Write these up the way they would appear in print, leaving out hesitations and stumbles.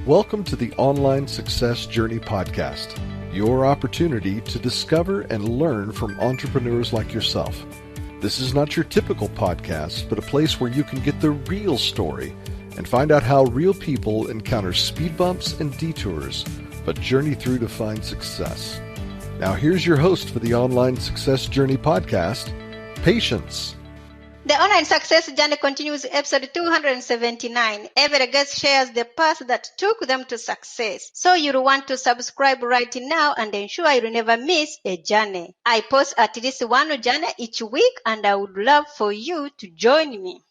Welcome to the Online Success Journey Podcast, your opportunity to discover and learn from entrepreneurs like yourself. This is not your typical podcast, but a place where you can get the real story and find out how real people encounter speed bumps and detours, but journey through to find success. Now here's your host for the Online Success Journey Podcast, Patience. The Online Success Journey continues, episode 279. Every guest shares the path that took them to success. So you'll want to subscribe right now and ensure you'll never miss a journey. I post at least one journey each week, and I would love for you to join me.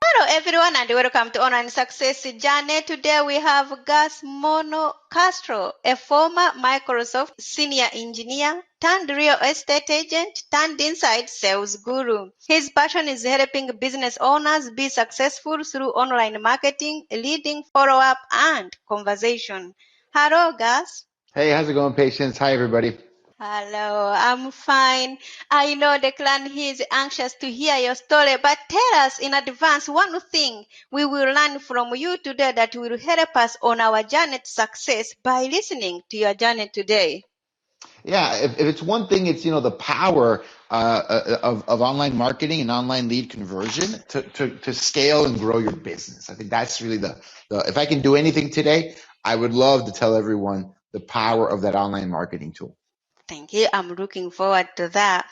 Hello everyone, and welcome to Online Success Journey. Today we have Gustavo Munoz Castro, a former Microsoft senior engineer turned real estate agent turned inside sales guru. His passion is helping business owners be successful through online marketing, leading follow-up and conversation. Hello, Gus. Hey, how's it going, Patience? Hi, everybody. Hello, I'm fine. I know the clan here is anxious to hear your story, but tell us in advance one thing we will learn from you today that will help us on our journey to success by listening to your journey today. Yeah, if it's one thing, it's the power of online marketing and online lead conversion to scale and grow your business. I think that's really the if I can do anything today, I would love to tell everyone the power of that online marketing tool. Thank you. I'm looking forward to that.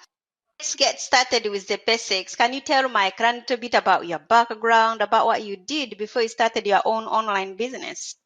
Let's get started with the basics. Can you tell my clan a little bit about your background, about what you did before you started your own online business?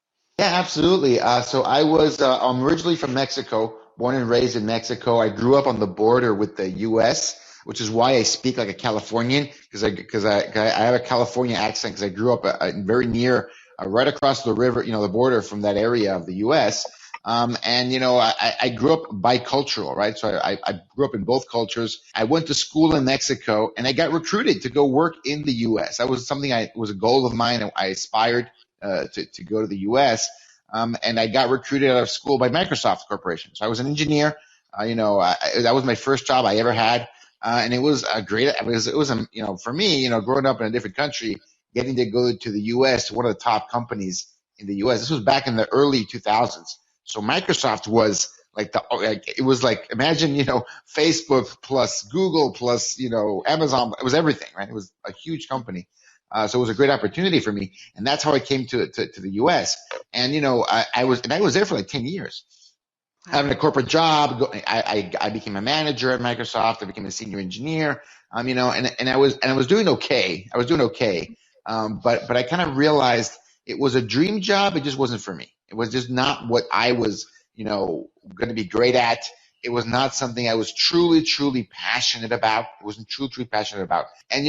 Yeah, absolutely. So I'm originally from Mexico, born and raised in Mexico. I grew up on the border with the U.S., which is why I speak like a Californian, because I have a California accent, because I grew up very near, right across the river, the border from that area of the U.S. I grew up bicultural, right? So I grew up in both cultures. I went to school in Mexico, and I got recruited to go work in the U.S. That was something was a goal of mine. I aspired to go to the U.S. And I got recruited out of school by Microsoft Corporation. So I was an engineer. That was my first job I ever had, and it was a great. It was for me, growing up in a different country, getting to go to the U.S. to one of the top companies in the U.S. This was back in the early 2000s. So Microsoft was imagine, Facebook plus Google plus, Amazon. It was everything, right? It was a huge company. So it was a great opportunity for me. And that's how I came to the US. And, I was there for like 10 years. Having a corporate job. I became a manager at Microsoft. I became a senior engineer. And I was doing okay. But I kind of realized it was a dream job. It just wasn't for me. It was just not what I was, going to be great at. It was not something I was truly, truly passionate about. It wasn't truly passionate about. And,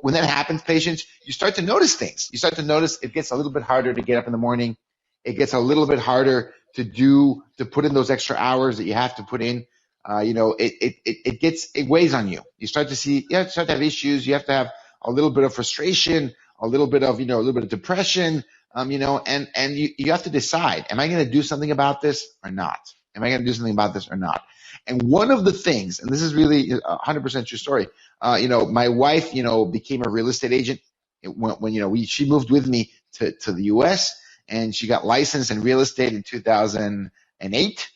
when that happens, Patience, you start to notice things. You start to notice it gets a little bit harder to get up in the morning. It gets a little bit harder to put in those extra hours that you have to put in. It weighs on you. You start to have issues. You have to have a little bit of frustration, a little bit of depression. And you have to decide, am I going to do something about this or not? And one of the things, and this is really 100% true story, my wife, became a real estate agent when she moved with me to the U.S., and she got licensed in real estate in 2008,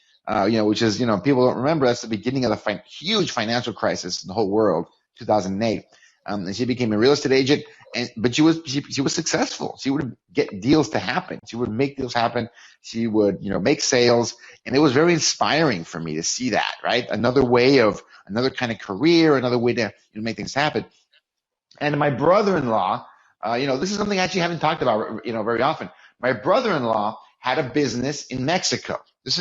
which is, people don't remember, that's the beginning of the huge financial crisis in the whole world, 2008. And she became a real estate agent, but she was successful. She would get deals to happen. She would make deals happen. She would, make sales, and it was very inspiring for me to see that, right? Another kind of career, another way to make things happen. And my brother-in-law, this is something I actually haven't talked about, very often. My brother-in-law had a business in Mexico.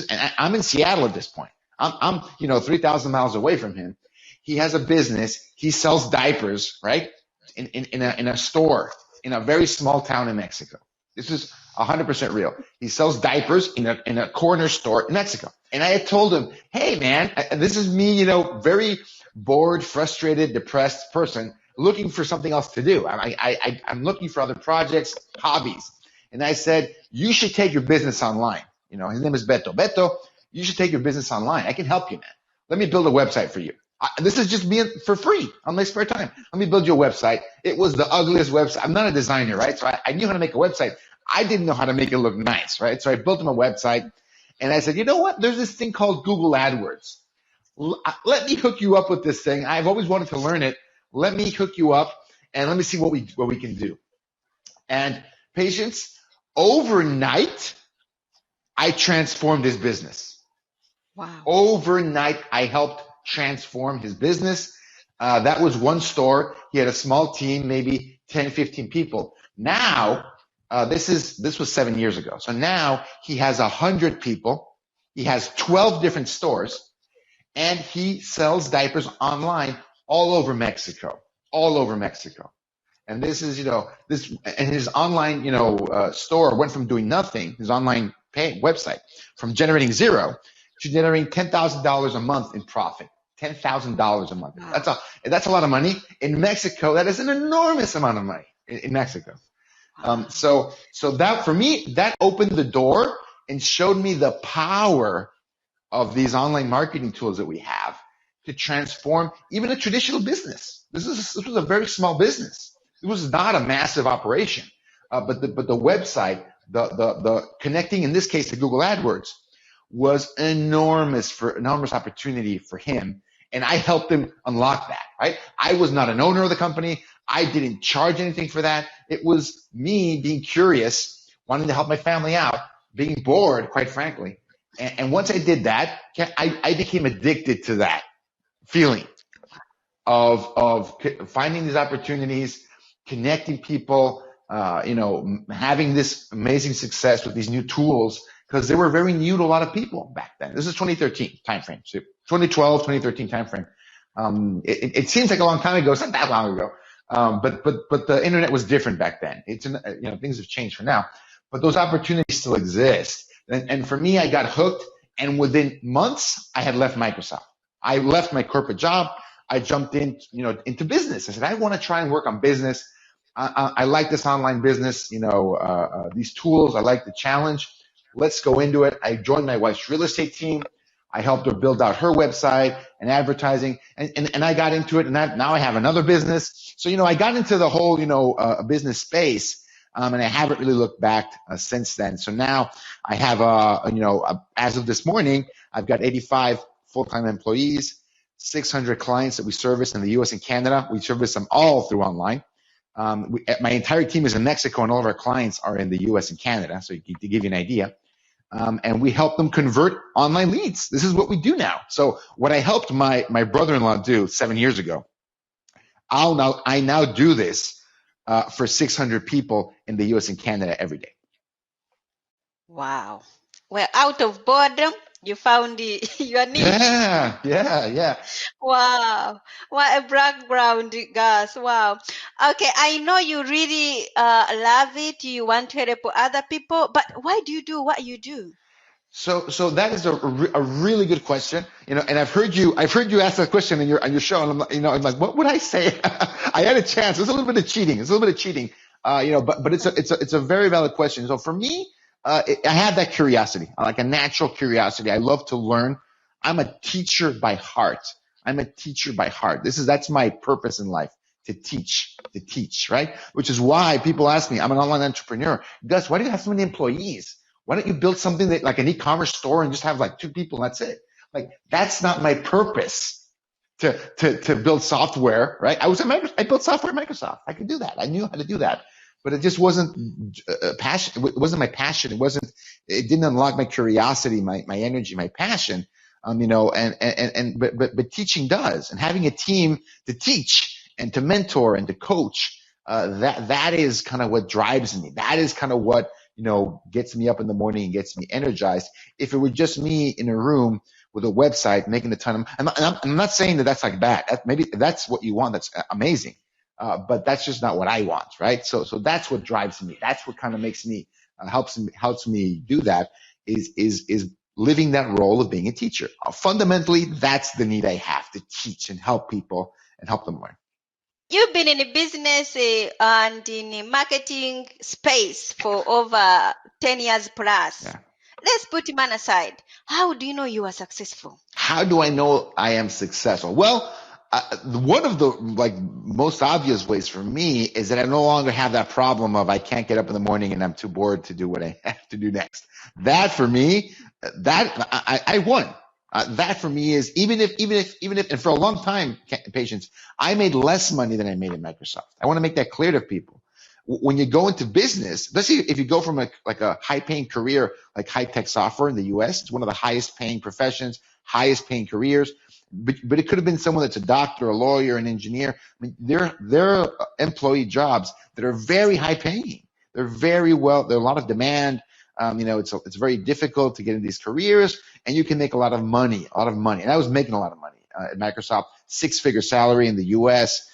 And I'm in Seattle at this point. I'm 3,000 miles away from him. He has a business. He sells diapers, right? In a store in a very small town in Mexico. This is 100% real. He sells diapers in a corner store in Mexico. And I had told him, hey man, this is me, very bored, frustrated, depressed person looking for something else to do. I'm looking for other projects, hobbies. And I said, you should take your business online. His name is Beto. Beto, you should take your business online. I can help you, man. Let me build a website for you. This is just me for free on my spare time. Let me build you a website. It was the ugliest website. I'm not a designer, right? So I knew how to make a website. I didn't know how to make it look nice, right? So I built him a website, and I said, you know what? There's this thing called Google AdWords. Let me hook you up with this thing. I've always wanted to learn it. Let me hook you up, and let me see what we can do. And patience, overnight, I transformed his business. Wow. Overnight, I helped transform his business. That was one store. He had a small team, maybe 10, 15 people. Now, this was 7 years ago. So now he has 100 people. He has 12 different stores, and he sells diapers online all over Mexico. And this is, and his online, store went from doing nothing, his online website, from generating zero to generating $10,000 a month in profit. $10,000 a month. Wow. That's a lot of money. In Mexico, that is an enormous amount of money in Mexico. So that, for me, that opened the door and showed me the power of these online marketing tools that we have to transform even a traditional business. This was a very small business. It was not a massive operation, but the website, the connecting, in this case, to Google AdWords, was enormous opportunity for him, and I helped him unlock that. Right? I was not an owner of the company. I didn't charge anything for that. It was me being curious, wanting to help my family out, being bored, quite frankly. And once I did that, I became addicted to that feeling of finding these opportunities, connecting people, having this amazing success with these new tools, because they were very new to a lot of people back then. This is 2013 timeframe, so 2012, 2013 timeframe. It seems like a long time ago. It's not that long ago, but the internet was different back then. Things have changed for now, but those opportunities still exist. And for me, I got hooked, and within months, I had left Microsoft. I left my corporate job. I jumped into business. I said, I want to try and work on business. I like this online business, these tools. I like the challenge. Let's go into it. I joined my wife's real estate team. I helped her build out her website and advertising, and I got into it. And now I have another business. So, I got into the whole, business space. And I haven't really looked back since then. So now I have, as of this morning, I've got 85 full-time employees, 600 clients that we service in the U.S. and Canada. We service them all through online. My entire team is in Mexico, and all of our clients are in the U.S. and Canada. So to give you an idea, and we help them convert online leads. This is what we do now. So what I helped my brother-in-law do 7 years ago, I now do this for 600 people in the U.S. and Canada every day. Wow. Well, out of boredom, you found your niche. Yeah. Wow. What a background, Gus. Wow. Okay, I know you really love it. You want to help other people, but why do you do what you do? So that is a really good question, and I've heard you ask that question in your show, and I'm like, what would I say? I had a chance. It's a little bit of cheating. But it's a very valid question. So for me, I have that curiosity, like a natural curiosity. I love to learn. I'm a teacher by heart. That's my purpose in life, to teach, right? Which is why people ask me, I'm an online entrepreneur. Gus, why do you have so many employees? Why don't you build something that, like an e-commerce store, and just have like 2 people and that's it? Like, that's not my purpose to build software, right? I built software at Microsoft. I could do that. I knew how to do that, but it just wasn't passion. It wasn't my passion. It didn't unlock my curiosity, my energy, my passion. But teaching does, and having a team to teach and to mentor and to coach, that is kind of what drives me. That is kind of what, gets me up in the morning and gets me energized. If it were just me in a room with a website making a ton of, I'm not saying that that's like bad. Maybe that's what you want. That's amazing. But that's just not what I want, right? So that's what drives me. That's what kind of makes me, helps me do that, is living that role of being a teacher. Fundamentally, that's the need I have, to teach and help people and help them learn. You've been in the business and in the marketing space for over 10 years plus. Yeah. Let's put man aside. How do you know you are successful? How do I know I am successful? Well, one of the most obvious ways for me is that I no longer have that problem of I can't get up in the morning and I'm too bored to do what I have to do next. That for me, I won. That for me is even if, and for a long time, patients, I made less money than I made at Microsoft. I want to make that clear to people. When you go into business, especially if you go from a high paying career like high tech software in the US, it's one of the highest paying professions, highest paying careers. But it could have been someone that's a doctor, a lawyer, an engineer. I mean, they're employee jobs that are very high paying. They're very well. There's a lot of demand. It's very difficult to get into these careers, and you can make a lot of money. And I was making a lot of money at Microsoft, 6-figure salary in the U.S.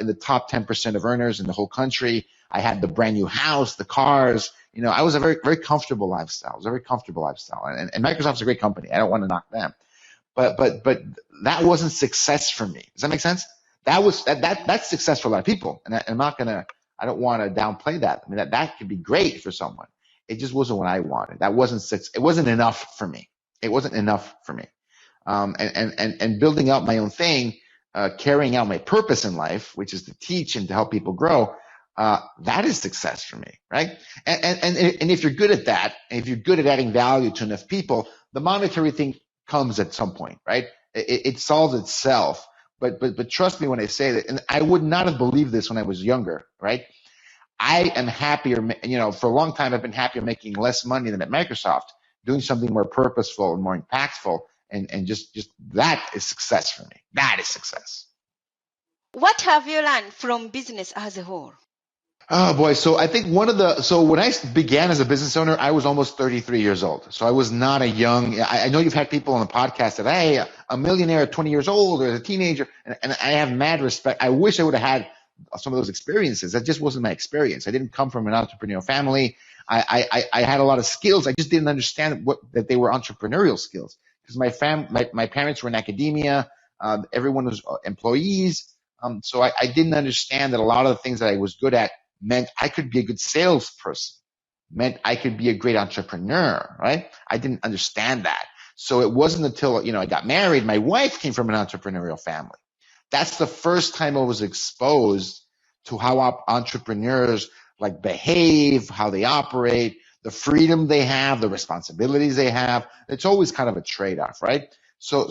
In the top 10% of earners in the whole country. I had the brand new house, the cars. I was a very, very comfortable lifestyle. It was a very comfortable lifestyle, and Microsoft's a great company. I don't want to knock them. But that wasn't success for me. Does that make sense? That's success for a lot of people, and I don't want to downplay that. I mean, that could be great for someone. It just wasn't what I wanted. It wasn't enough for me. It wasn't enough for me. And building out my own thing, carrying out my purpose in life, which is to teach and to help people grow. That is success for me, right? And if you're good at that, and if you're good at adding value to enough people, the monetary thing comes at some point, right? It solves itself. But trust me when I say that, and I would not have believed this when I was younger, right? I am happier, for a long time I've been happier making less money than at Microsoft, doing something more purposeful and more impactful, and just that is success for me. That is success. What have you learned from business as a whole? Oh boy. So I think when I began as a business owner, I was almost 33 years old. So I was not a young, I know you've had people on the podcast that, hey, a millionaire at 20 years old or as a teenager. And I have mad respect. I wish I would have had some of those experiences. That just wasn't my experience. I didn't come from an entrepreneurial family. I had a lot of skills. I just didn't understand that they were entrepreneurial skills because my parents were in academia. Everyone was employees. So I didn't understand that a lot of the things that I was good at meant I could be a good salesperson, meant I could be a great entrepreneur, right? I didn't understand that. So it wasn't until, I got married, my wife came from an entrepreneurial family. That's the first time I was exposed to how entrepreneurs behave, how they operate, the freedom they have, the responsibilities they have. It's always kind of a trade-off, right? So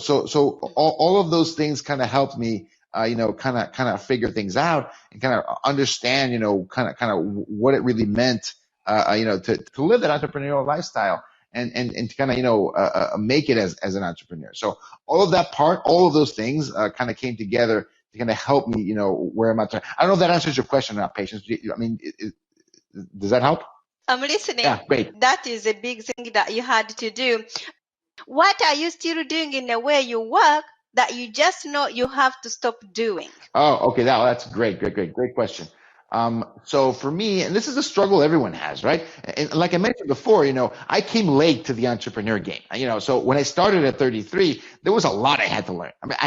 all of those things kind of helped me kind of figure things out and kind of understand, kind of what it really meant, to live that entrepreneurial lifestyle and to kind of, make it as an entrepreneur. So all of those things, kind of came together to kind of help me, where I'm at. I don't know if that answers your question or not, Patience. I mean, does that help? I'm listening. Yeah, great. That is a big thing that you had to do. What are you still doing in the way you work that you just know you have to stop doing? Oh, okay. That's great question. So for me, and this is a struggle everyone has, right? And like I mentioned before, I came late to the entrepreneur game. So when I started at 33, there was a lot I had to learn. I mean,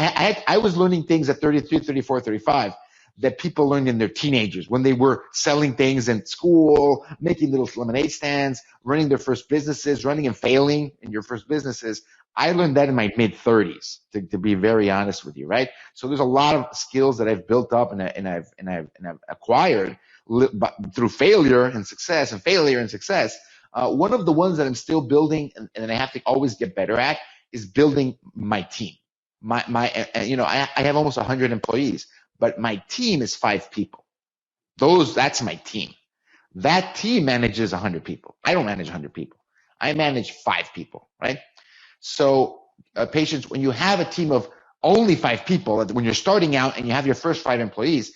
I was learning things at 33, 34, 35 that people learned in their teenagers when they were selling things in school, making little lemonade stands, running their first businesses, running and failing in your first businesses. I learned that in my mid-30s, to be very honest with you, right? So there's a lot of skills that I've built up and I've acquired through failure and success and failure and success. One of the ones that I'm still building and I have to always get better at is building my team. I have almost 100 employees, but my team is 5 people. That's my team. That team manages 100 people. I don't manage 100 people. I manage 5 people, right? So, Patience, when you have a team of only 5 people, when you're starting out and you have your first 5 employees,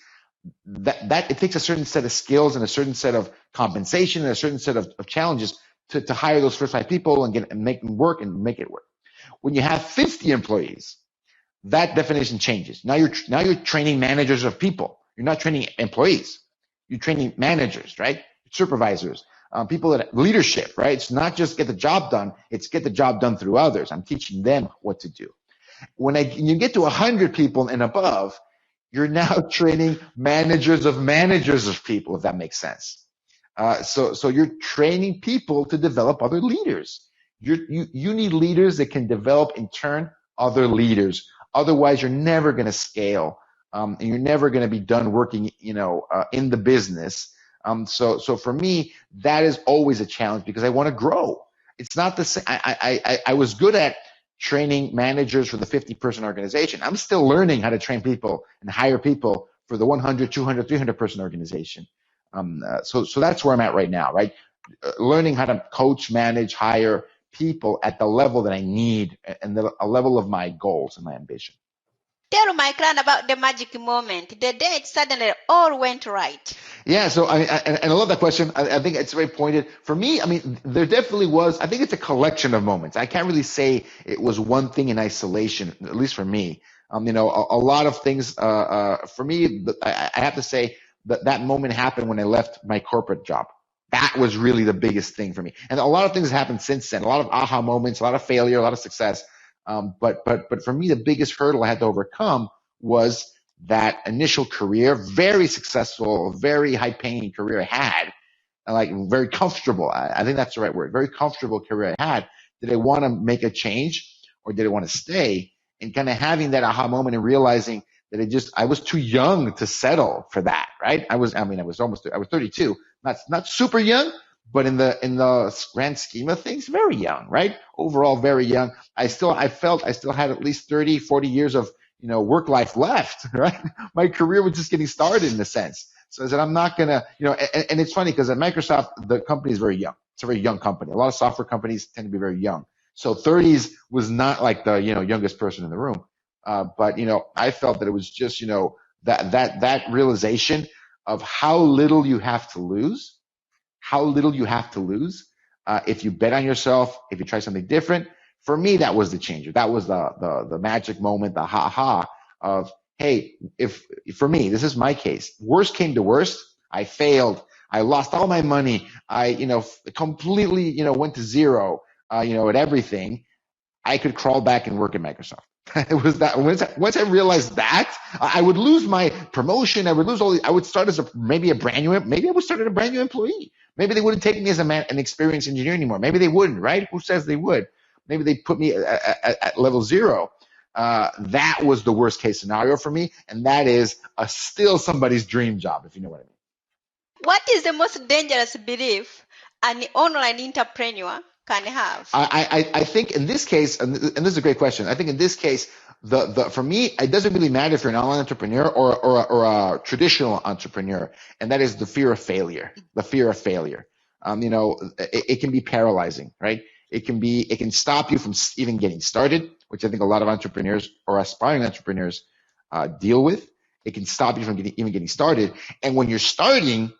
that it takes a certain set of skills and a certain set of compensation and a certain set of challenges to hire those first 5 people and make them work and make it work. When you have 50 employees, that definition changes. Now you're training managers of people. You're not training employees. You're training managers, right? Supervisors. People that leadership, right? It's not just get the job done. It's get the job done through others. I'm teaching them what to do. When you get to 100 people and above, you're now training managers of people, if that makes sense. So you're training people to develop other leaders. You need leaders that can develop in turn other leaders. Otherwise, you're never going to scale, and you're never going to be done working, in the business. So for me, that is always a challenge because I want to grow. It's not the same. I was good at training managers for the 50-person organization. I'm still learning how to train people and hire people for the 100, 200, 300-person organization. So that's where I'm at right now, right? Learning how to coach, manage, hire people at the level that I need and a level of my goals and my ambition. Tell my client about the magic moment, the day it suddenly all went right. Yeah, so I love that question. I think it's very pointed. For me, there definitely was, I think it's a collection of moments. I can't really say it was one thing in isolation, at least for me. A lot of things, for me, I have to say that moment happened when I left my corporate job. That was really the biggest thing for me. And a lot of things happened since then, a lot of aha moments, a lot of failure, a lot of success. But for me, the biggest hurdle I had to overcome was that initial career, very successful, very high paying career I had, like very comfortable. I think that's the right word. Very comfortable career I had. Did I want to make a change or did I want to stay? And kind of having that aha moment and realizing that I was too young to settle for that, right? I was 32, not super young, but in the grand scheme of things, very young, right? Overall, very young. I felt I still had at least 30, 40 years of, work life left, right? My career was just getting started in a sense. So I said, I'm not gonna, and it's funny because at Microsoft, the company is very young. It's a very young company. A lot of software companies tend to be very young. So 30s was not like the, youngest person in the room. But I felt that it was just, that realization of how little you have to lose if you bet on yourself, if you try something different. For me, that was the changer. That was the magic moment, the ha of, hey, for me, this is my case. Worst came to worst, I failed. I lost all my money. I, completely, went to zero, at everything. I could crawl back and work at Microsoft. It was that once I realized that, I would lose my promotion. I would lose I would start as maybe I would start as a brand new employee. Maybe they wouldn't take me as an experienced engineer anymore. Maybe they wouldn't, right? Who says they would? Maybe they put me at level 0. That was the worst case scenario for me. And that is still somebody's dream job, if you know what I mean. What is the most dangerous belief an online entrepreneur can have? I think in this case, and this is a great question. I think in this case, for me, it doesn't really matter if you're an online entrepreneur or a traditional entrepreneur, and that is the fear of failure. The fear of failure. It can be paralyzing, right? It can stop you from even getting started, which I think a lot of entrepreneurs or aspiring entrepreneurs deal with. It can stop you from even getting started, and when you're starting,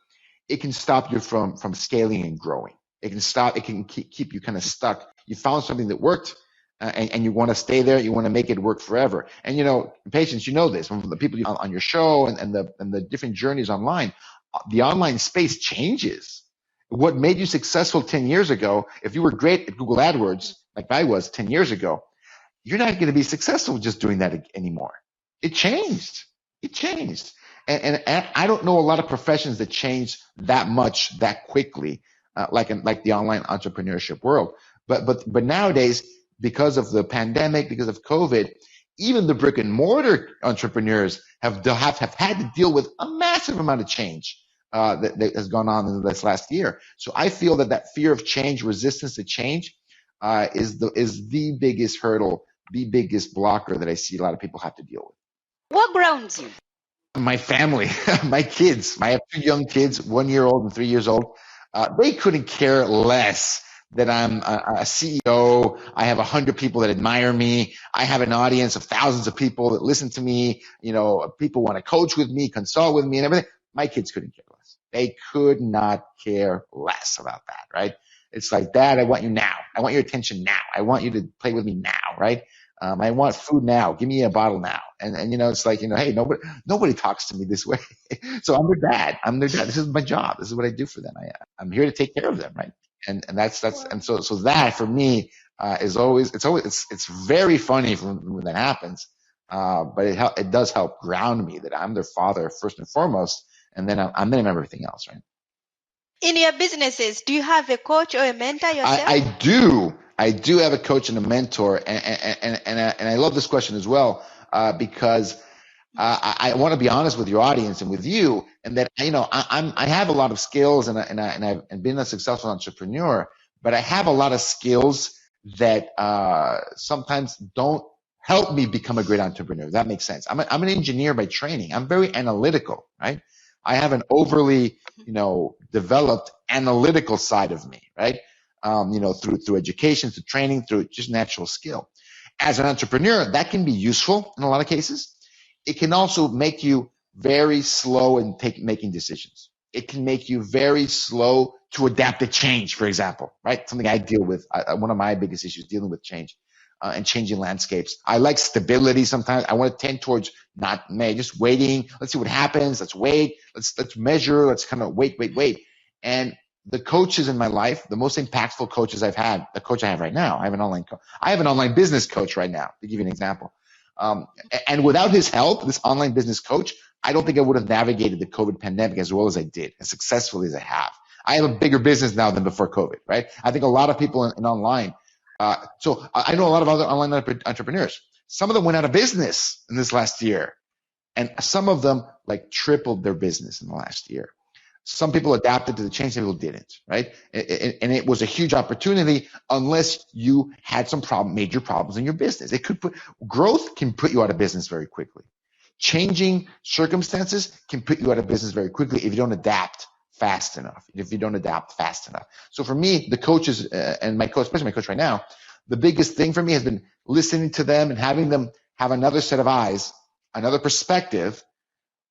it can stop you from scaling and growing. It can keep you kind of stuck. You found something that worked, and you want to stay there. You want to make it work forever. And Patience, this from the people on your show and the different journeys online. The online space changes. What made you successful 10 years ago, if you were great at Google AdWords, like I was 10 years ago, you're not going to be successful just doing that anymore. It changed. And I don't know a lot of professions that change that much that quickly, like the online entrepreneurship world. But nowadays, because of the pandemic, because of COVID, even the brick and mortar entrepreneurs have had to deal with a massive amount of change that has gone on in this last year. So I feel that fear of change, resistance to change, is the biggest hurdle, the biggest blocker that I see a lot of people have to deal with. What grounds you? My family, my kids. I have 2 young kids, 1-year-old and 3 years old. They couldn't care less that I'm a CEO. I have 100 people that admire me. I have an audience of thousands of people that listen to me. People want to coach with me, consult with me, and everything. My kids couldn't care less. They could not care less about that, right? It's like, Dad, I want you now. I want your attention now. I want you to play with me now, right? I want food now. Give me a bottle now. And it's like, hey, nobody talks to me this way. So I'm their dad. This is my job. This is what I do for them. I'm here to take care of them, right? And so that for me is always it's very funny when that happens. But it does help ground me that I'm their father first and foremost, and then I'm everything else, right? In your businesses, do you have a coach or a mentor yourself? I do have a coach and a mentor, and I love this question as well. because I want to be honest with your audience and with you, and that I have a lot of skills, and I've been a successful entrepreneur, but I have a lot of skills that sometimes don't help me become a great entrepreneur. That makes sense. I'm an engineer by training. I'm very analytical, right? I have an overly developed analytical side of me, right? Through education, through training, through just natural skill. As an entrepreneur, that can be useful in a lot of cases. It can also make you very slow in making decisions. It can make you very slow to adapt to change, for example, right? Something I deal with. One of my biggest issues, dealing with change and changing landscapes. I like stability sometimes. I want to tend towards just waiting. Let's see what happens. Let's wait. Let's measure. Let's kind of wait. And the coaches in my life, the most impactful coaches I've had, the coach I have right now, I have an online business coach right now, to give you an example. And without his help, this online business coach, I don't think I would have navigated the COVID pandemic as well as I did, as successfully as I have. I have a bigger business now than before COVID, right? I think a lot of people in online, so I know a lot of other online entrepreneurs. Some of them went out of business in this last year, and some of them tripled their business in the last year. Some people adapted to the change, some people didn't, right? And it was a huge opportunity unless you had some major problems in your business. Growth can put you out of business very quickly. Changing circumstances can put you out of business very quickly if you don't adapt fast enough. So for me, the coaches and my coach, especially my coach right now, the biggest thing for me has been listening to them and having them have another set of eyes, another perspective,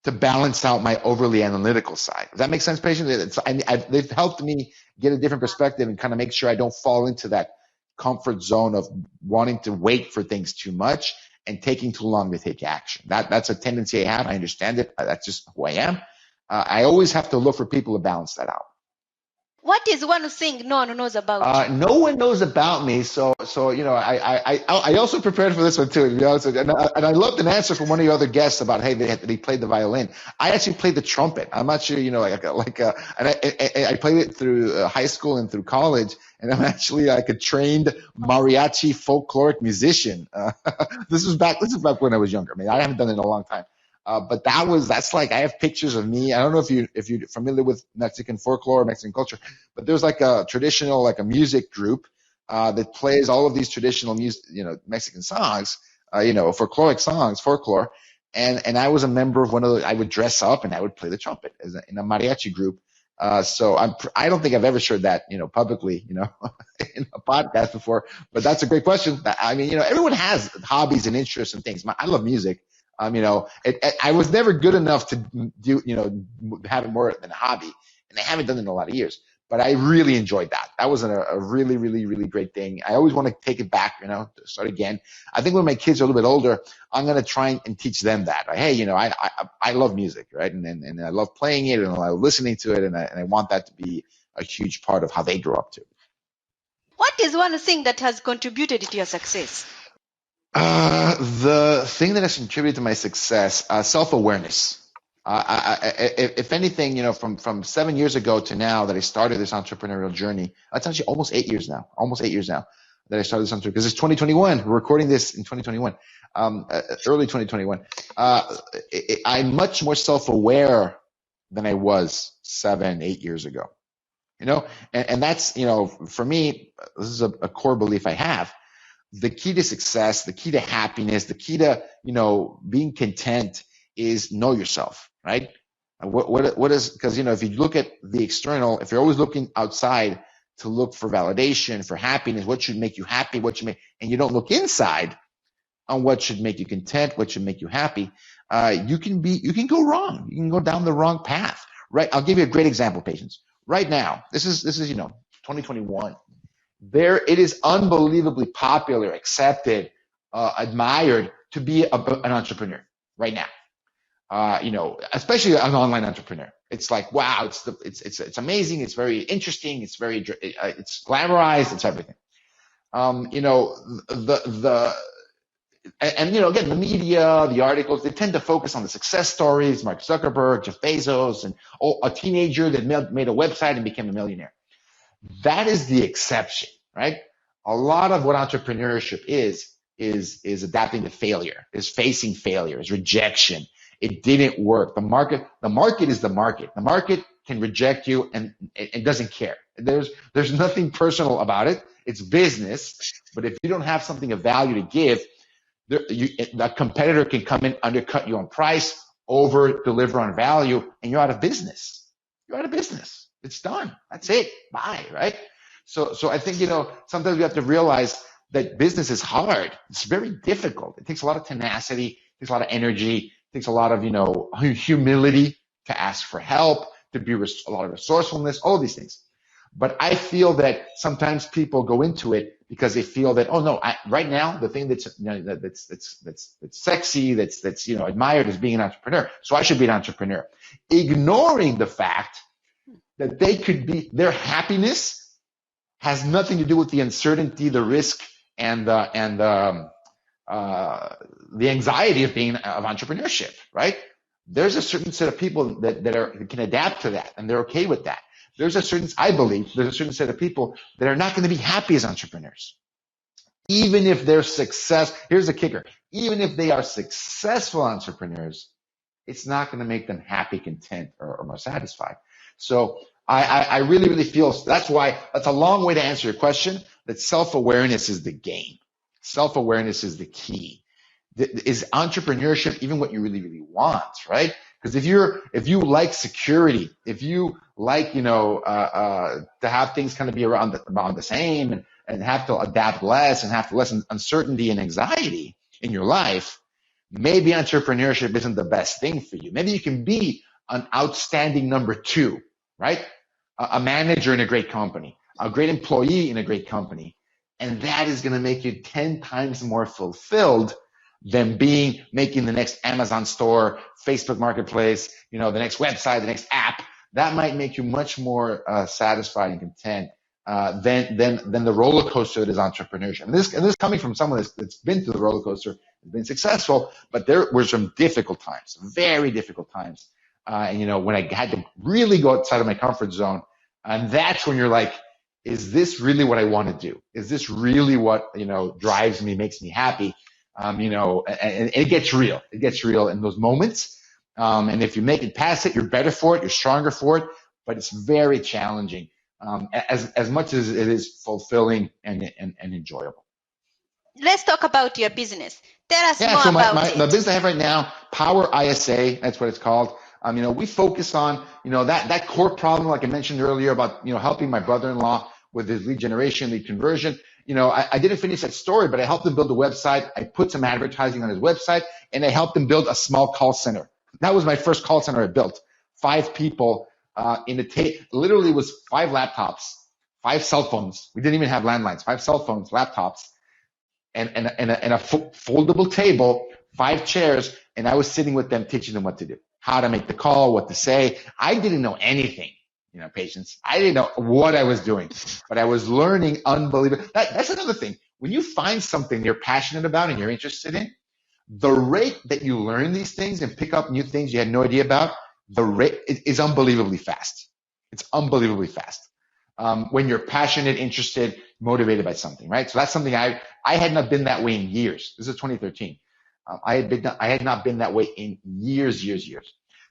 to balance out my overly analytical side. Does that make sense, patient? They've helped me get a different perspective and kind of make sure I don't fall into that comfort zone of wanting to wait for things too much and taking too long to take action. That's a tendency I have. I understand it. That's just who I am. I always have to look for people to balance that out. What is one thing no one knows about you? No one knows about me, so I also prepared for this one too. And I loved an answer from one of your other guests about they played the violin. I actually played the trumpet. I'm not sure and I played it through high school and through college. And I'm actually a trained mariachi folkloric musician. This is back when I was younger. I mean, I haven't done it in a long time. But I have pictures of me. I don't know if you're familiar with Mexican folklore, Mexican culture, but there's a traditional, a music group, that plays all of these traditional music, Mexican songs, folklore. And I was a member of one of those. I would dress up and I would play the trumpet in a mariachi group. So I don't think I've ever shared that, publicly, in a podcast before, but that's a great question. I mean, everyone has hobbies and interests and things. I love music. I was never good enough to do, have it more than a hobby, and I haven't done it in a lot of years, but I really enjoyed that. That was a really, really, really great thing. I always want to take it back, to start again. I think when my kids are a little bit older, I'm going to try and teach them that. Hey, I love music, right? And I love playing it and I love listening to it. And I want that to be a huge part of how they grow up too. What is one thing that has contributed to your success? The thing that has contributed to my success, self-awareness. If anything, from 7 years ago to now that I started this entrepreneurial journey, that's actually almost 8 years now that I started this entrepreneurial, because it's 2021. We're recording this in 2021, early 2021. I'm much more self-aware than I was 7-8 years ago, and that's, for me, this is a core belief I have. The key to success, the key to happiness, the key to, being content is know yourself, right? What is, because, if you look at the external, if you're always looking outside to look for validation, for happiness, what should make you happy, and you don't look inside on what should make you content, what should make you happy, you can go wrong. You can go down the wrong path, right? I'll give you a great example, patients. Right now, this is 2021. It is unbelievably popular, accepted, admired to be an entrepreneur right now. Especially an online entrepreneur. It's like, wow, it's amazing. It's very interesting. It's glamorized. It's everything. Again, the media, the articles, they tend to focus on the success stories, Mark Zuckerberg, Jeff Bezos, and a teenager that made a website and became a millionaire. That is the exception, right? A lot of what entrepreneurship is is adapting to failure, is facing failure, is rejection. It didn't work. The market is the market. The market can reject you and it doesn't care. There's nothing personal about it. It's business. But if you don't have something of value to give, the competitor can come in, undercut you on price, over deliver on value, and you're out of business. You're out of business. It's done. That's it. Bye. Right? So I think, sometimes we have to realize that business is hard. It's very difficult. It takes a lot of tenacity. It takes a lot of energy. It takes a lot of, humility to ask for help, to be a lot of resourcefulness, all of these things. But I feel that sometimes people go into it because they feel that, oh no, right now the thing that's sexy, that's admired is being an entrepreneur. So I should be an entrepreneur, ignoring the fact that their happiness has nothing to do with the uncertainty, the risk, and the anxiety of entrepreneurship. Right? There's a certain set of people that can adapt to that, and they're okay with that. I believe there's a certain set of people that are not going to be happy as entrepreneurs. Even if they're here's the kicker, even if they are successful entrepreneurs, it's not going to make them happy, content, or more satisfied. So I really, really feel that's a long way to answer your question, that self-awareness is the game. Self-awareness is the key. Is entrepreneurship even what you really, really want, right? Because if you like security, if you like, to have things kind of be around the same and have to adapt less and have less uncertainty and anxiety in your life, maybe entrepreneurship isn't the best thing for you. Maybe you can be an outstanding number 2, right? A manager in a great company, a great employee in a great company. And that is going to make you 10 times more fulfilled than making the next Amazon store, Facebook Marketplace, the next website, the next app. That might make you much more satisfied and content than the roller coaster that is entrepreneurship. And this coming from someone that's been through the roller coaster, has been successful, but there were some difficult times, very difficult times. And when I had to really go outside of my comfort zone, and that's when you're like, is this really what I want to do? Is this really what drives me, makes me happy? And it gets real. It gets real in those moments. And if you make it past it, you're better for it. You're stronger for it. But it's very challenging, as much as it is fulfilling and enjoyable. Let's talk about your business. Tell us more about it. The business I have right now, Power ISA, that's what it's called. We focus on, that core problem, like I mentioned earlier about, helping my brother-in-law with his lead generation, lead conversion. I didn't finish that story, but I helped him build a website. I put some advertising on his website, and I helped him build a small call center. That was my first call center I built. 5 people literally was 5 laptops, 5 cell phones. We didn't even have landlines. 5 cell phones, laptops, and a foldable table, 5 chairs, and I was sitting with them, teaching them what to do, how to make the call, what to say. I didn't know anything. Patience. I didn't know what I was doing, but I was learning unbelievable. That's another thing. When you find something you're passionate about and you're interested in, the rate that you learn these things and pick up new things you had no idea about, the rate is unbelievably fast. It's unbelievably fast. When you're passionate, interested, motivated by something, right? So that's something I had not been that way in years. This is 2013. I had not been that way in years.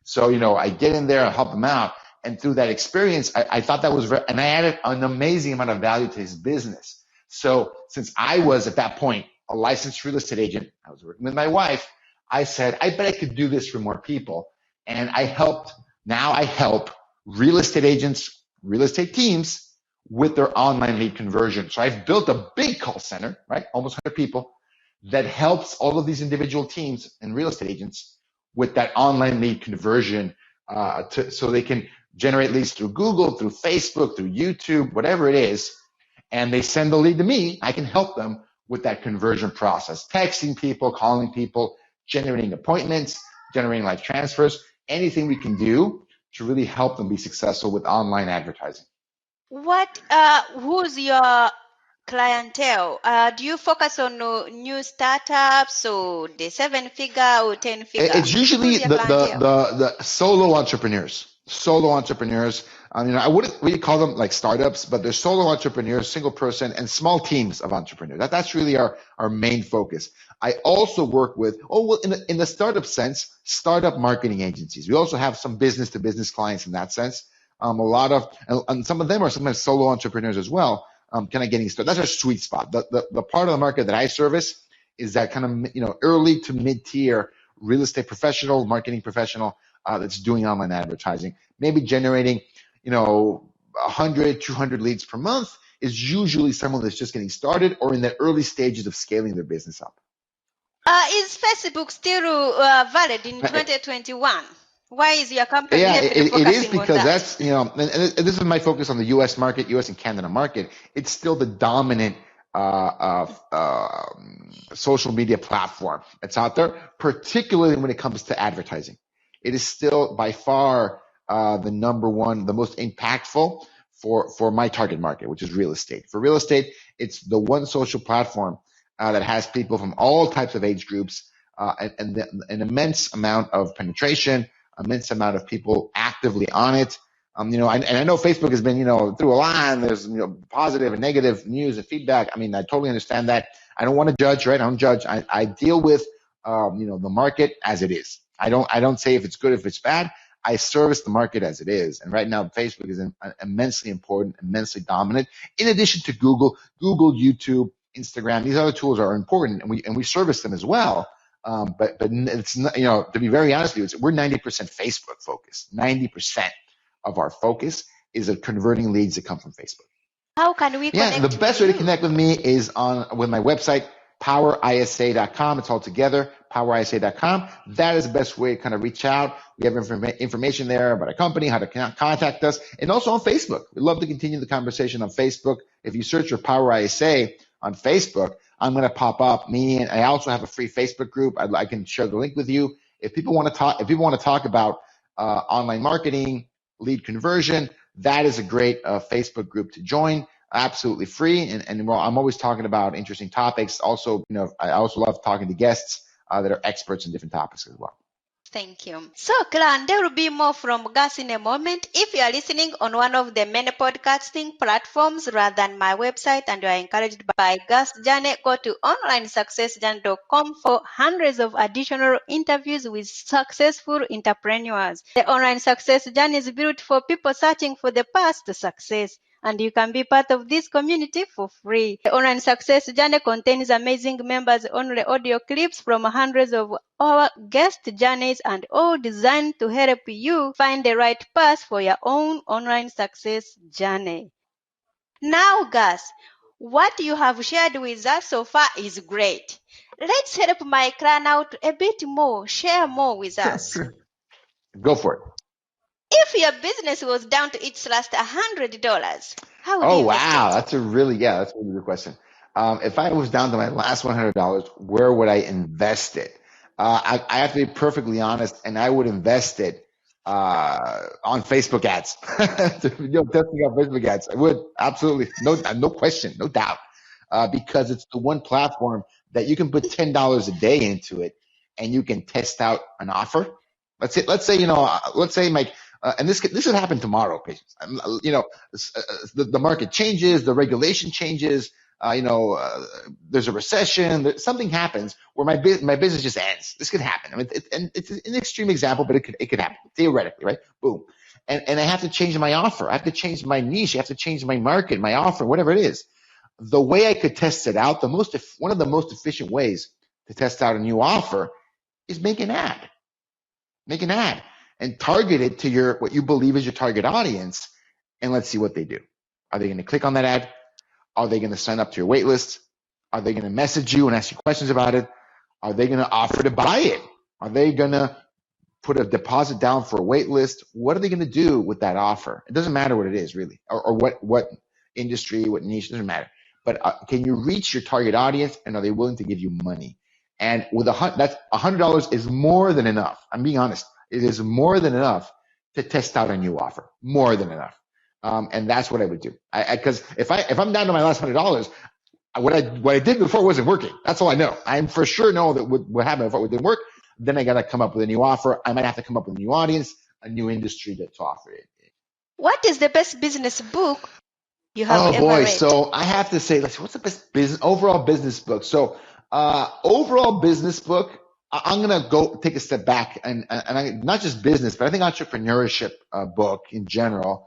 So, I get in there and help him out. And through that experience, I thought that was, and I added an amazing amount of value to his business. So since I was at that point a licensed real estate agent, I was working with my wife, I said, I bet I could do this for more people. And now I help real estate agents, real estate teams with their online lead conversion. So I've built a big call center, right? Almost 100 people that helps all of these individual teams and real estate agents with that online lead conversion, so they can generate leads through Google, through Facebook, through YouTube, whatever it is, and they send the lead to me. I can help them with that conversion process, texting people, calling people, generating appointments, generating live transfers, anything we can do to really help them be successful with online advertising. Who's your clientele? Do you focus on new startups or the 7-figure or 10-figure? It's usually the solo entrepreneurs. I wouldn't really call them like startups, but they're solo entrepreneurs, single person, and small teams of entrepreneurs. That's really our main focus. I also work with, in the startup sense, startup marketing agencies. We also have some business to business clients in that sense. A lot of, and some of them are sometimes solo entrepreneurs as well. Kind of getting started. That's our sweet spot. The part of the market that I service is that kind of, early to mid tier real estate professional, marketing professional that's doing online advertising, maybe generating, 100, 200 leads per month is usually someone that's just getting started or in the early stages of scaling their business up. Is Facebook still valid in 2021? Why is your company heavily it is focusing on because that? that's, and this is my focus on the U.S. market, U.S. and Canada market. It's still the dominant social media platform that's out there, particularly when it comes to advertising. It is still by far the number one, the most impactful for my target market, which is real estate. For real estate, it's the one social platform that has people from all types of age groups and an immense amount of penetration, immense amount of people actively on it. I know Facebook has been, through a lot, and there's, positive and negative news and feedback. I totally understand that. I don't want to judge, right? I don't judge. I deal with, the market as it is. I don't say if it's good, if it's bad. I service the market as it is. And right now, Facebook is immensely important, immensely dominant. In addition to Google, YouTube, Instagram, these other tools are important, and we service them as well. But it's not, to be very honest with you, we're 90% Facebook focused. 90% of our focus is converting leads that come from Facebook. How can we connect? Yeah, the best way to connect with me is with my website, powerisa.com. It's all together, powerisa.com. That is the best way to kind of reach out. We have information there about our company, how to contact us, and also on Facebook. We'd love to continue the conversation on Facebook. If you search for Power ISA on Facebook, I'm going to pop up. And I also have a free Facebook group. I can share the link with you. If people want to talk about online marketing, lead conversion, that is a great Facebook group to join. Absolutely free. And I'm always talking about interesting topics. Also, I also love talking to guests that are experts in different topics as well. Thank you. So, Clan, there will be more from Gus in a moment. If you are listening on one of the many podcasting platforms rather than my website and you are encouraged by Gus' journey, go to onlinesuccessjourney.com for hundreds of additional interviews with successful entrepreneurs. The Online Success Journey is built for people searching for the path to success, and you can be part of this community for free. The Online Success Journey contains amazing members-only audio clips from hundreds of our guest journeys, and all designed to help you find the right path for your own online success journey. Now, Gus, what you have shared with us so far is great. Let's help my clan out a bit more. Share more with us. Sure. Go for it. If your business was down to its last $100, how would you invest it? That's a really good question. If I was down to my last $100, where would I invest it? I have to be perfectly honest, and I would invest it on Facebook ads. Testing out Facebook ads. I would, absolutely, no question, no doubt, because it's the one platform that you can put $10 a day into it, and you can test out an offer. Let's say, Mike. And this could happen tomorrow, patients. The market changes, the regulation changes. There's a recession. Something happens where my business just ends. This could happen. It's an extreme example, but it could happen theoretically, right? Boom. And I have to change my offer. I have to change my niche. I have to change my market, my offer, whatever it is. The way I could test it out, one of the most efficient ways to test out a new offer is make an ad. Make an ad. And target it to what you believe is your target audience, and let's see what they do. Are they going to click on that ad? Are they going to sign up to your wait list? Are they going to message you and ask you questions about it? Are they going to offer to buy it? Are they going to put a deposit down for a wait list? What are they going to do with that offer? It doesn't matter what it is, really, or what industry, what niche, it doesn't matter. But can you reach your target audience, and are they willing to give you money? And with that's $100 is more than enough. I'm being honest. It is more than enough to test out a new offer. More than enough. And that's what I would do. Because if I'm down to my last $100, what I did before wasn't working. That's all I know. I for sure know that what happened if it didn't work. Then I got to come up with a new offer. I might have to come up with a new audience, a new industry to offer it. What is the best business book you have ever boy, read? so I have to say, let's see, what's the best overall business book? So, overall business book, I'm gonna go take a step back and not just business, but I think entrepreneurship book in general.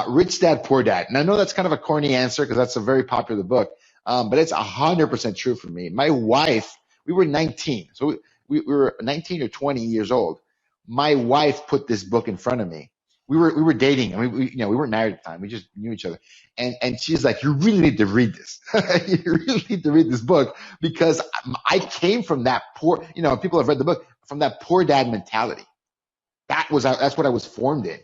Rich Dad Poor Dad, and I know that's kind of a corny answer because that's a very popular book, but it's 100% true for me. My wife, we were 19, so we were 19 or 20 years old. My wife put this book in front of me. We were dating, and we weren't married at the time. We just knew each other. And she's like, you really need to read this. You really need to read this book because I came from that poor, people have read the book, from that poor dad mentality. That's what I was formed in.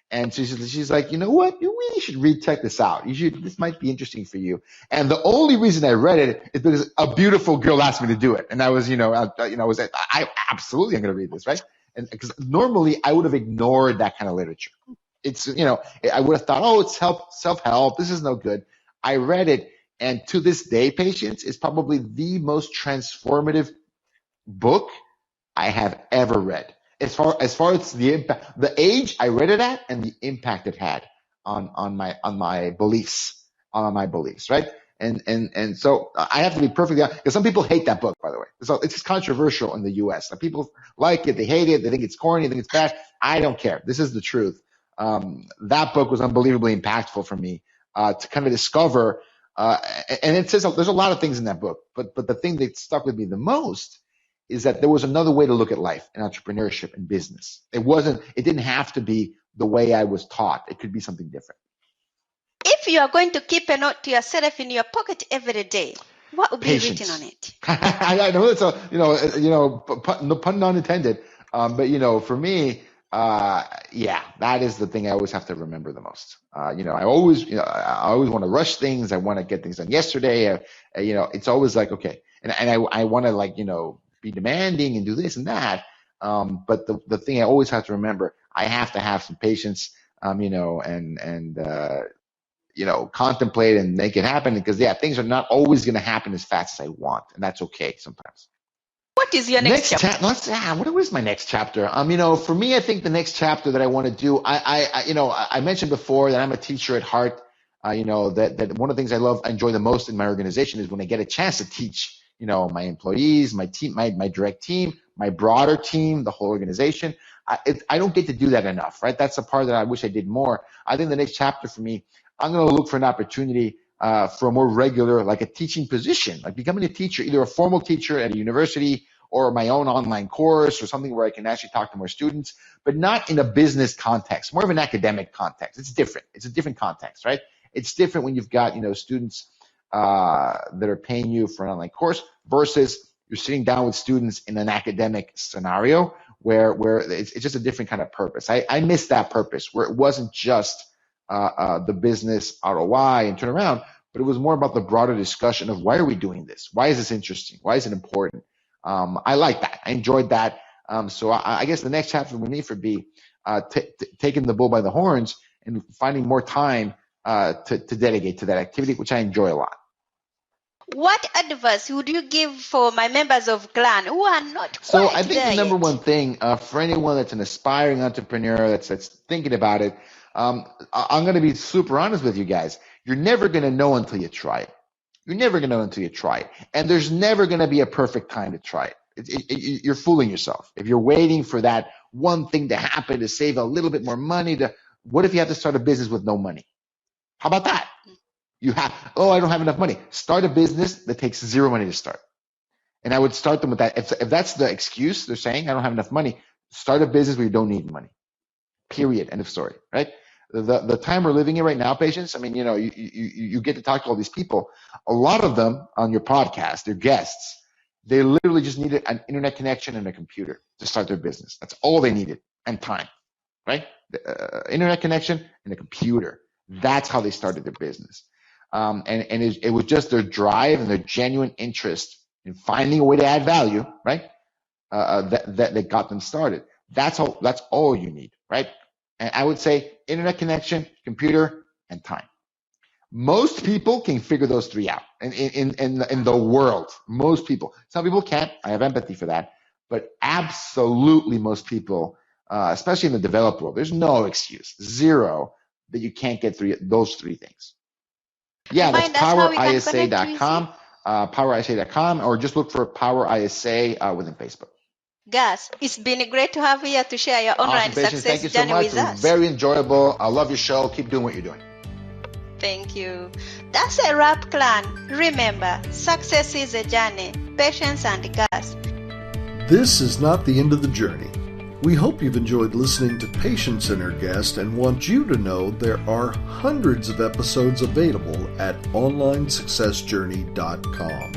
And she's like, you know what? You really should check this out. This might be interesting for you. And the only reason I read it is because a beautiful girl asked me to do it. And I was, I absolutely am going to read this, right? And because normally I would have ignored that kind of literature. It's, I would have thought, oh, it's self-help. This is no good. I read it. And to this day, Patience, is probably the most transformative book I have ever read. As far as the impact, the age I read it at, and the impact it had on my beliefs, right? And so I have to be perfectly honest, because some people hate that book, by the way. So it's just controversial in the U.S. Like, people like it, they hate it, they think it's corny, they think it's bad. I don't care. This is the truth. That book was unbelievably impactful for me to kind of discover. And it says there's a lot of things in that book, but the thing that stuck with me the most is that there was another way to look at life and entrepreneurship and business. It didn't have to be the way I was taught. It could be something different. If you are going to keep a note to yourself in your pocket every day, what would be written on it? I know it's no pun unintended. But for me, that is the thing I always have to remember the most. I always want to rush things. I want to get things done yesterday. It's always like, okay. And I want to be demanding and do this and that. But the thing I always have to remember, I have to have some patience, contemplate and make it happen, because things are not always going to happen as fast as I want. And that's okay sometimes. What is your next chapter? What is my next chapter? For me, I think the next chapter that I want to do, I mentioned before that I'm a teacher at heart. That one of the things I enjoy the most in my organization is when I get a chance to teach, my employees, my team, my direct team, my broader team, the whole organization. I don't get to do that enough, right? That's the part that I wish I did more. I think the next chapter for me, I'm going to look for an opportunity for a more regular, like a teaching position, like becoming a teacher, either a formal teacher at a university or my own online course or something where I can actually talk to more students, but not in a business context, more of an academic context. It's different. It's a different context, right? It's different when you've got, students that are paying you for an online course versus you're sitting down with students in an academic scenario where it's just a different kind of purpose. I miss that purpose where it wasn't just the business ROI and turnaround, but it was more about the broader discussion of why are we doing this? Why is this interesting? Why is it important? I like that. I enjoyed that. So I guess the next chapter with me would be taking the bull by the horns and finding more time to dedicate to that activity, which I enjoy a lot. What advice would you give for my members of Clan who are not quite So I think there the number yet? one thing for anyone that's an aspiring entrepreneur that's thinking about it, I'm going to be super honest with you guys. You're never going to know until you try it. You're never going to know until you try it. And there's never going to be a perfect time to try it. You're fooling yourself. If you're waiting for that one thing to happen to save a little bit more money, what if you have to start a business with no money? How about that? I don't have enough money. Start a business that takes zero money to start. And I would start them with that. If that's the excuse they're saying, I don't have enough money, start a business where you don't need money. Period. End of story, right? The time we're living in right now, Patience, I mean, you get to talk to all these people. A lot of them on your podcast, they're guests. They literally just needed an internet connection and a computer to start their business. That's all they needed, and time, right? Internet connection and a computer. That's how they started their business. And it was just their drive and their genuine interest in finding a way to add value, right? That got them started. That's all you need, right? And I would say internet connection, computer, and time. Most people can figure those three out in the world. Most people. Some people can't. I have empathy for that. But absolutely most people, especially in the developed world, there's no excuse. Zero. that you can't get those three things. Yeah, that's Remind us how we can connect with you. powerisa.com, powerisa.com, or just look for Power ISA within Facebook. Gus, it's been great to have you here to share your Awesome, online Patience. Thank success you so journey much. with It was us. very enjoyable. I love your show. Keep doing what you're doing. Thank you. That's a wrap, clan. Remember, success is a journey. Patience and Gus. This is not the end of the journey. We hope you've enjoyed listening to Patience and her guest and want you to know there are hundreds of episodes available at onlinesuccessjourney.com.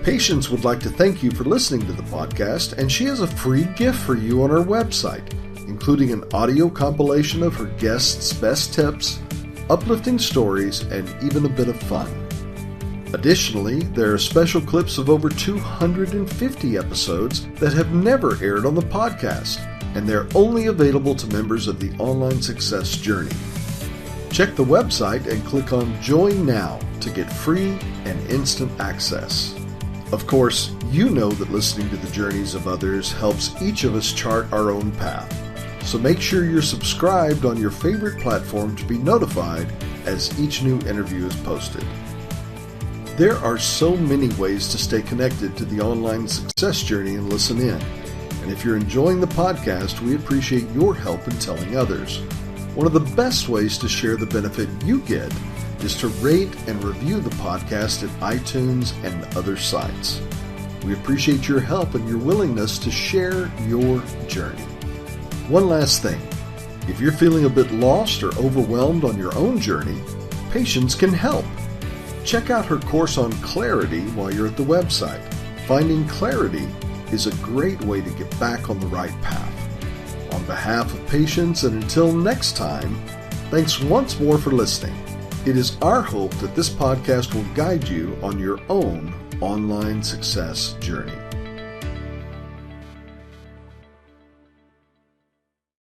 Patience would like to thank you for listening to the podcast, and she has a free gift for you on her website, including an audio compilation of her guests' best tips, uplifting stories, and even a bit of fun. Additionally, there are special clips of over 250 episodes that have never aired on the podcast, and they're only available to members of the Online Success Journey. Check the website and click on Join Now to get free and instant access. Of course, you know that listening to the journeys of others helps each of us chart our own path. So make sure you're subscribed on your favorite platform to be notified as each new interview is posted. There are so many ways to stay connected to the Online Success Journey and listen in. And if you're enjoying the podcast, we appreciate your help in telling others. One of the best ways to share the benefit you get is to rate and review the podcast at iTunes and other sites. We appreciate your help and your willingness to share your journey. One last thing. If you're feeling a bit lost or overwhelmed on your own journey, Patience can help. Check out her course on clarity while you're at the website. Finding clarity is a great way to get back on the right path. On behalf of Patience, and until next time, thanks once more for listening. It is our hope that this podcast will guide you on your own online success journey.